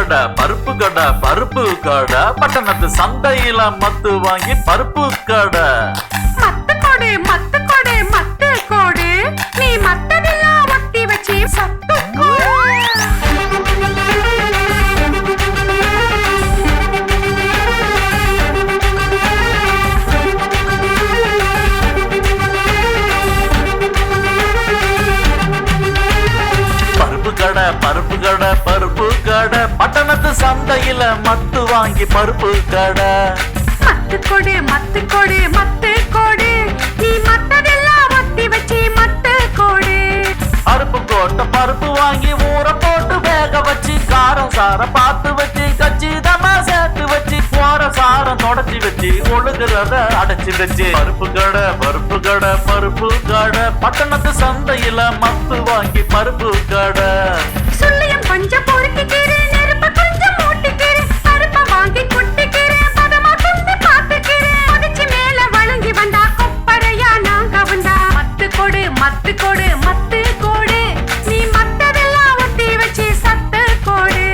கடை பருப்பு கடை பருப்பு கடை பட்டணத்து சந்தையில மத்து வாங்கி பருப்பு கடை. மத்து கொடு மத்து கொடு மத்து கொடு நீ மத்ததெல்லாம் ஒட்டி வச்சு சத்து கொடு. பருப்பு கடை பருப்பு கடை பட்டணத்து சந்தையில மத்து வாங்கி பருப்பு கடை. மத்து கொடு மத்து கொடு மத்து கொடு நீ மத்ததெல்லாம் ஒட்டி வச்சு மத்து கொடு. அருப்பு கோட்டை பருப்பு வாங்கி ஊற போட்டு வேக வச்சு காரம் சாரம் பார்த்து வச்சு கச்சிதமா சேர்த்து வச்சு போற சாரம் தொடச்சி வச்சு ஒழுகுறத அடைச்சு வச்சு பருப்பு கடை பருப்பு கடை பருப்பு கடை பட்டணத்து சந்தையில மத்து வாங்கி பருப்பு கடை. சொல்லியும் கொஞ்சம் பொறுக்கிக்கிறேன் நெருப்ப கொஞ்சம் மூட்டிக்கிறேன் பருப்ப வாங்கி குட்டிக்கிறேன் பதமா குந்து பார்த்துக்கிறேன் முடிச்சு மேல வழங்கி வந்தா கொப்பரையா நாங்க வந்தா. மத்து கொடு மத்து கொடு மத்து கொடு நீ மத்ததெல்லாம் ஒட்டி வச்சு சத்து கொடு.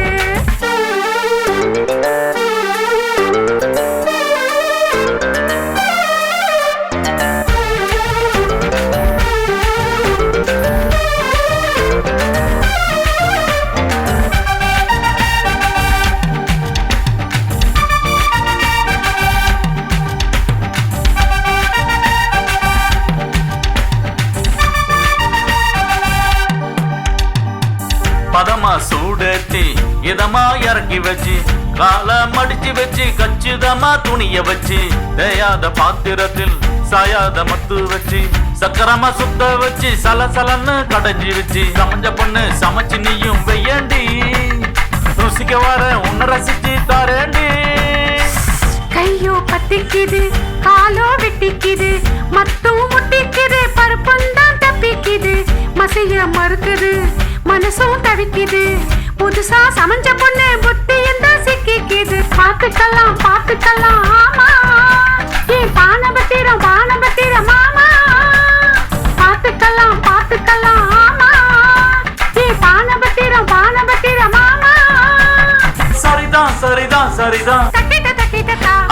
பதமா சூடேத்தி இதமா இறக்கி வச்சு காலை மடிச்சு வச்சு கச்சிதமா துணிய வச்சு தேயாத பாத்திரத்தில் சாயாத மத்து வச்சு சக்கரமா சுத்த வச்சு சலசலன்னு கடைஞ்சி வச்சு சமைஞ்ச பொண்ணு சமைச்சு நீயும் வெய்யண்டி ருசிக்க வர உன்னை ரசிச்சு தரேண்டி. கையோ பத்திக்குது காலோ வெட்டிக்குது மத்தும் முட்டிக்குது பருப்புந்தான் தப்பிக்குது மசைய மறுக்குது மனசும் தவிக்குது புதுசா சமைஞ்ச பொண்ணு புத்தி எந்த சிக்கிக்குது. பாத்துக்கலாம் பாத்துக்கலாம் ஆமா ஏன் பானபத்திரம் மாமா பாத்துக்கலாம் பாத்துக்கலாம் ஆமா ஏன் பானபத்திரம் மாமா. சரிதான் சரிதான் சரிதான்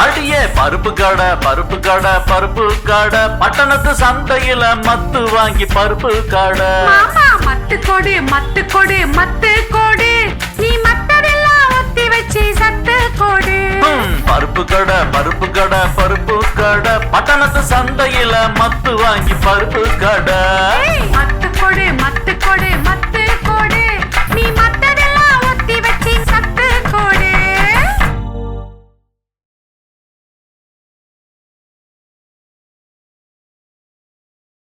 அடியே பருப்பு கடை பருப்பு கடை பருப்பு கடை பட்டணத்து சந்தையில மத்து வாங்கி பருப்பு கடை. மாமா மத்து கொடு மத்து கொடு மத்து கொடு நீ மத்ததெல்லாம் ஒத்தி வச்சு சத்து கொடு. பருப்பு கடை பருப்பு கடை பருப்பு கடை பட்டணத்து சந்தையில மத்து வாங்கி பருப்பு கடை. மத்து கொடு